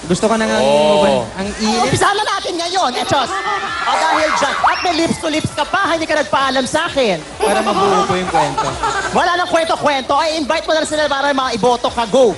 Gusto ko na nga ang init. Umpisahan na natin ngayon, Echos. O dahil dyan, at may lips to lips ka pa, hindi ka nagpaalam sa akin. Para mabuo po yung kwento. Wala nang kwento-kwento. Ay, invite mo na sila para mga iboto ka. Go!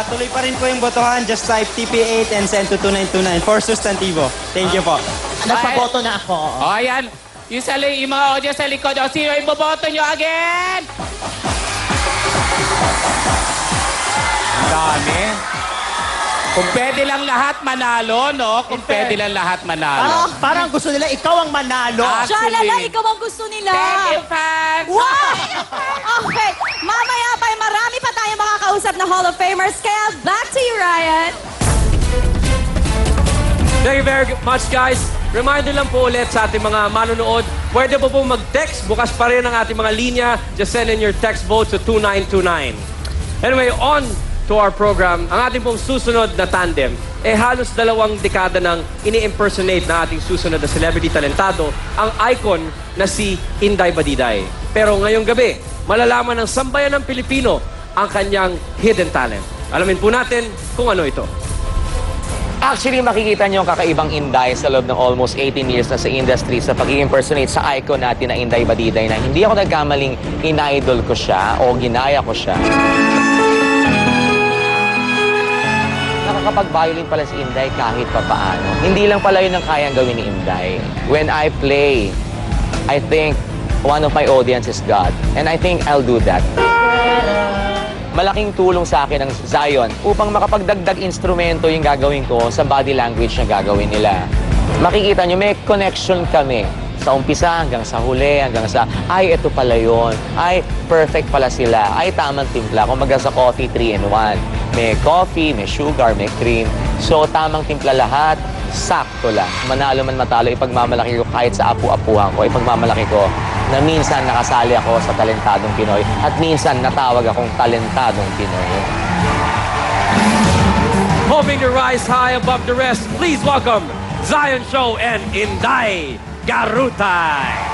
Tuloy pa rin po yung botohan. Just type TP8 and send to 2929 for Sustantivo. Thank you po. Nagpaboto na ako. O, ayan. Yung mga audience sa likod. O, sino yung boboto nyo again? Ang dami. Kung pwede lang lahat manalo, no? Kung pwede lang lahat manalo. Parang gusto nila ikaw ang manalo. Shalala, ikaw ang gusto nila. Thank you, fans! Wow! Okay, mamaya pa, marami pa tayong makakausap na Hall of Famers. Kaya back to you, Ryan. Thank you very much, guys. Reminder lang po ulit sa ating mga manonood, pwede po mag-text. Bukas pa rin ang ating mga linya. Just send in your text vote to 2929. Anyway, on to our program, ang ating pong susunod na tandem, halos 2 dekada nang ini-impersonate na ating susunod na celebrity talentado, ang icon na si Inday Badiday. Pero ngayong gabi, malalaman ng sambayan ng Pilipino ang kanyang hidden talent. Alamin po natin kung ano ito. Actually, makikita niyo ang kakaibang Inday sa loob ng almost 18 years na sa industry sa pag-impersonate sa icon natin na Inday Badiday na hindi ako nagkamaling in-idol ko siya o ginaya ko siya. Nakakapag-violin pala si Inday kahit pa paano. Hindi lang pala yun ang kayang gawin ni Inday. When I play, I think one of my audience is God. And I think I'll do that. Malaking tulong sa akin ang Zion upang makapagdagdag instrumento yung gagawin ko sa body language na gagawin nila. Makikita nyo, may connection kami. Sa umpisa hanggang sa huli, hanggang sa, ay, ito pala yun. Ay, perfect pala sila. Ay, tamang timpla. Kung maga sa coffee, 3-in-1. May coffee, may sugar, may cream. So, tamang timpla lahat, sakto lang. Manalo man matalo, ipagmamalaki ko kahit sa apu-apuhan ko. Ipagmamalaki ko na minsan nakasali ako sa Talentadong Pinoy at minsan natawag akong Talentadong Pinoy. Hoping to rise high above the rest, please welcome Zion Show and Inday Garutay.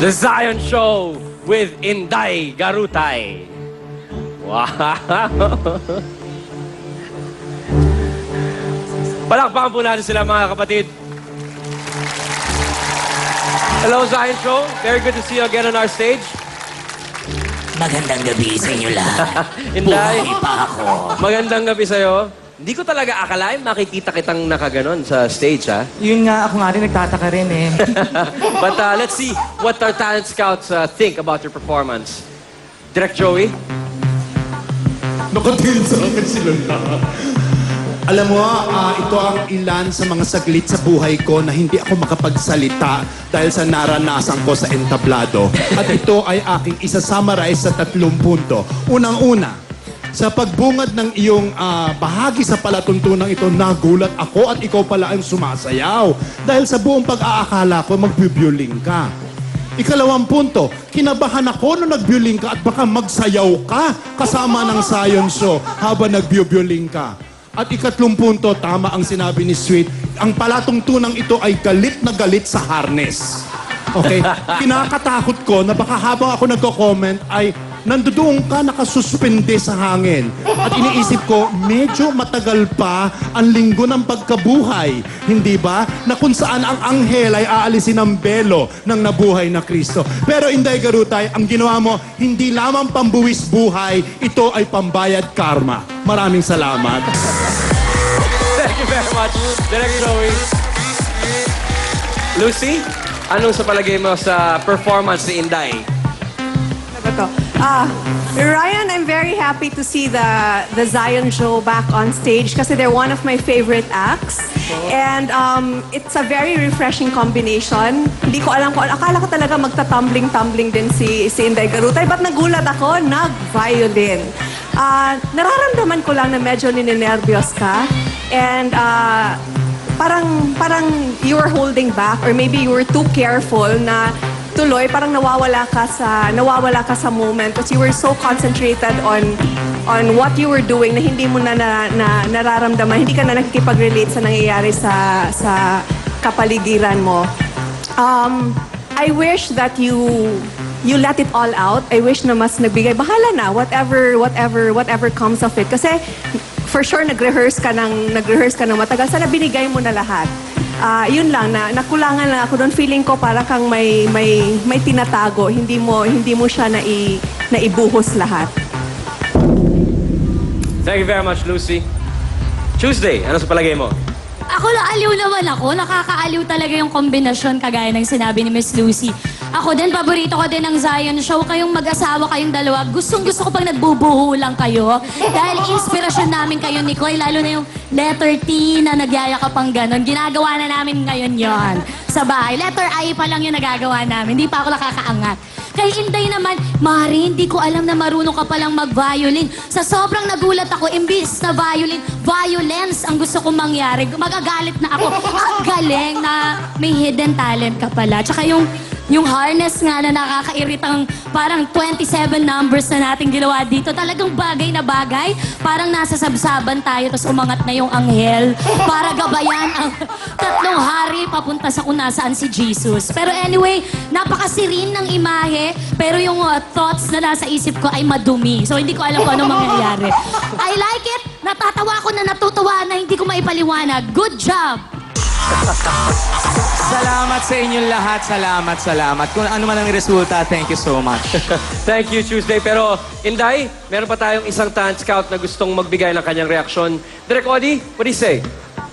The Zion Show with Inday Garutay. Wow! Palakpakan po natin sila mga kapatid. Hello, Zion Show. Very good to see you again on our stage. Magandang gabi sa inyo lahat. Inday, Buhay pa ako. magandang gabi sa'yo. Hindi ko talaga akalain makikita kitang nakaganon sa stage, ha? Yun nga, ako nga rin nagtataka rin eh. But let's see what our talent scouts think about your performance. Direct Joey? Nakatingin sa akin sila lahat. Alam mo, ito ang ilan sa mga saglit sa buhay ko na hindi ako makapagsalita dahil sa naranasan ko sa entablado. At ito ay aking isa-summarize sa 3 punto. Unang-una, sa pagbungad ng iyong bahagi sa palatuntunang ito, nagulat ako at ikaw pala ang sumasayaw. Dahil sa buong pag-aakala ko, magbibyuling ka. Ikalawang punto, kinabahan ako nung nagbyuling ka at baka magsayaw ka kasama ng Zion Show habang nagbyuling ka. At ikatlong punto, tama ang sinabi ni Sweet, ang palatungtunang ito ay galit na galit sa harness. Okay? Kinakatakot ko na baka habang ako nagko-comment ay nandoon ka nakasuspende sa hangin. At iniisip ko, medyo matagal pa ang linggo ng pagkabuhay. Hindi ba? Na kung saan ang anghel ay aalisin ang belo ng nabuhay na Kristo. Pero Inday Garutay, ang ginawa mo, hindi lamang pambuwis buhay, ito ay pambayad karma. Maraming salamat. Thank you very much, Direct Joey. Lucy, anong sa palagay mo sa performance ni Inday? Ito. Ryan, I'm very happy to see the Zion Show back on stage kasi they're one of my favorite acts. And it's a very refreshing combination. Hindi ko alam kung akala ko talaga magta-tumbling din si Inday Garutay. But nagulat ako, nag-violin. Nararamdaman ko lang na medyo ninenervyos ka. And parang you were holding back or maybe you were too careful na tuloy parang nawawala ka sa moment because you were so concentrated on what you were doing na hindi mo na nararamdaman, hindi ka na nakikipag-relate sa nangyayari sa kapaligiran mo. I wish that you let it all out. I wish na mas nagbigay bahala na whatever comes of it kasi for sure nag-rehearse ka ng matagal, sana binigay mo na lahat. Yun lang, nakulangan lang ako doon. Feeling ko para kang may tinatago. Hindi mo siya naibuhos lahat. Thank you very much, Lucy. Tuesday, ano sa palagay mo? Ako aliw naman ako. Nakakaaliw talaga yung kombinasyon kagaya ng sinabi ni Miss Lucy. Ako din, paborito ko din ang Zion Show. Kayong mag-asawa, kayong dalawa. Gustong-gusto ko pag nagbubuho lang kayo. Dahil inspirasyon namin kayo ni Koy. Lalo na yung letter T na nagyayakapang ganon. Ginagawa na namin ngayon yon sa bahay. Letter I pa lang yung nagagawa namin. Hindi pa ako nakakaangat. Kay Inday naman, Mari, hindi ko alam na marunong ka palang mag-violin. Sa sobrang nagulat ako, imbis na violin, violence ang gusto kong mangyari. Magagalit na ako. Ang galing na may hidden talent ka pala. Tsaka yung harness nga na nakakairitang parang 27 numbers na natin ginawa dito. Talagang bagay na bagay. Parang nasa sabsaban tayo tapos umangat na yung anghel para gabayan ang 3 hari papunta sa kung nasaan si Jesus. Pero anyway, napakasirin ng imahe pero yung thoughts na nasa isip ko ay madumi. So hindi ko alam kung anong mangyayari. I like it. Natatawa ako na natutuwa na hindi ko maipaliwanag. Good job! Salamat sa inyong lahat. Salamat. Kung ano man ang resulta, thank you so much. Thank you, Tuesday. Pero, Inday, meron pa tayong isang talent scout na gustong magbigay ng kanyang reaksyon. Direk Odi, what do you say?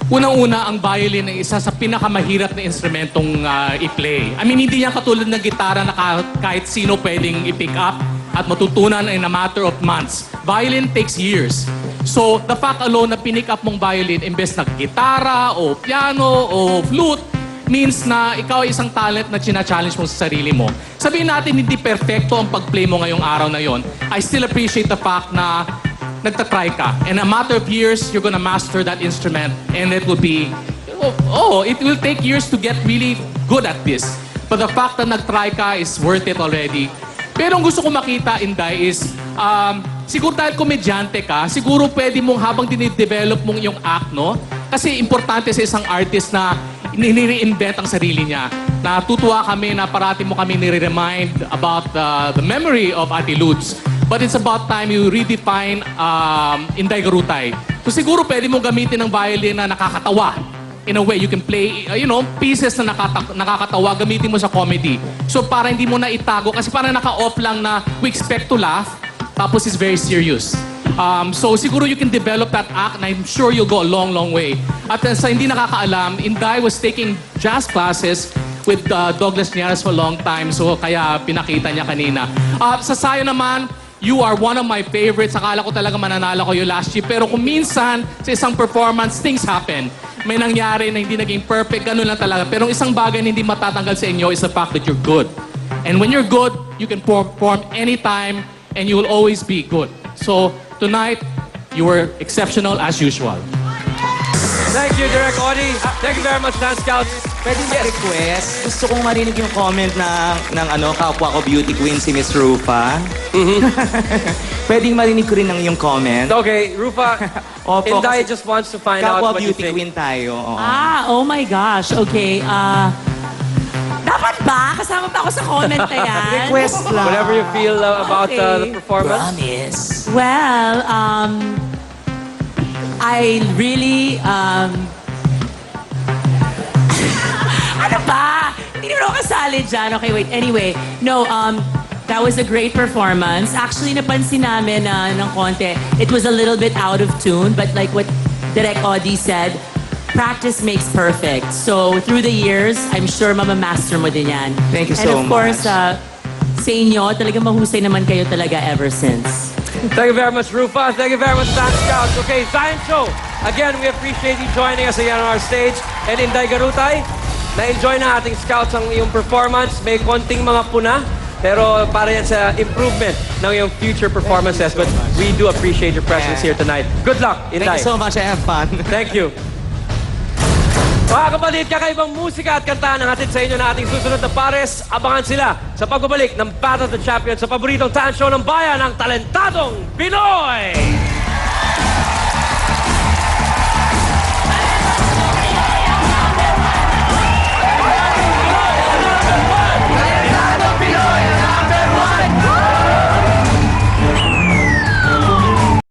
Unang-una, ang violin ay isa sa pinakamahirap na instrumentong i-play. I mean, hindi yan katulad ng gitara na kahit sino pwedeng i-pick up at matutunan in a matter of months. Violin takes years. So, the fact alone na pinick up mong violin imbes na gitara o piano o flute means na ikaw ay isang talent na china-challenge mo sa sarili mo. Sabihin natin hindi perfecto ang pag-play mo ngayong araw na yon. I still appreciate the fact na nagtatry ka. In a matter of years, you're gonna master that instrument and it will be, it will take years to get really good at this. But the fact na nagtry ka is worth it already. Pero ang gusto ko makita, Inday, is siguro dahil komedyante ka, siguro pwede mong habang dinidevelop mong yung act, no? Kasi importante sa isang artist na nire-invent ang sarili niya. Natutuwa kami na parati mo kami nire-remind about the memory of Ate Lutz. But it's about time you redefine Inday Garutay. So siguro pwede mo gamitin ng violin na nakakatawa. In a way, you can play, pieces na nakakatawa, gamitin mo sa comedy. So para hindi mo na itago, kasi parang naka-off lang na we expect to laugh, tapos it's very serious. So siguro you can develop that act and I'm sure you'll go a long, long way. At sa hindi nakakaalam, Inday was taking jazz classes with Douglas Nieras for a long time, so kaya pinakita niya kanina. Sa Sayo naman, you are one of my favorites. Akala ko talaga mananalo ko yung last year. Pero kung minsan, sa isang performance, things happen. May nangyari na hindi naging perfect, ganun lang talaga. Pero isang bagay na hindi matatanggal sa inyo is the fact that you're good. And when you're good, you can perform anytime and you will always be good. So, tonight, you were exceptional as usual. Thank you, Direk Audie. Thank you very much, Dance Scouts. Pwede request. Gusto kong marinig yung comment ng kapwa ko beauty queen si Miss Rufa. Pwedeng marinig ko rin ang yung comment. Okay, Rufa, Opo, Inday kasi just wants to find out Kapwa what you beauty think. queen tayo. Oo. Oh my gosh. Okay. Dapat ba? Kasama pa ako sa comment na yan? Request lang. Whatever you feel about the Okay. performance. Promise. Well, I really, ano ba? Hindi naman ako kasali dyan. Okay, wait. Anyway, no, that was a great performance. Actually, napansin namin ng konti, it was a little bit out of tune, but like what Direk Audie said, practice makes perfect. So, through the years, I'm sure mamamaster mo din yan. Thank you and so of course, much. sa inyo, talagang mahusay naman kayo talaga ever since. Thank you very much, Rufa. Thank you very much, Dance Scouts. Okay, Zion Show. Again, we appreciate you joining us again on our stage. And Inday Garutay, na-enjoy na ating scouts ang iyong performance. May konting mga puna, pero para yan sa improvement ng iyong future performances. But we do appreciate your presence here tonight. Good luck, Inday. Thank you so much. I have fun. Thank you. Mga kapatid, kakaibang musika at kantahan ang hatid sa inyo na ating susunod na pares. Abangan sila sa pagbabalik ng Battle of the Champions sa paboritong talent show ng bayan, ang Talentadong Pinoy!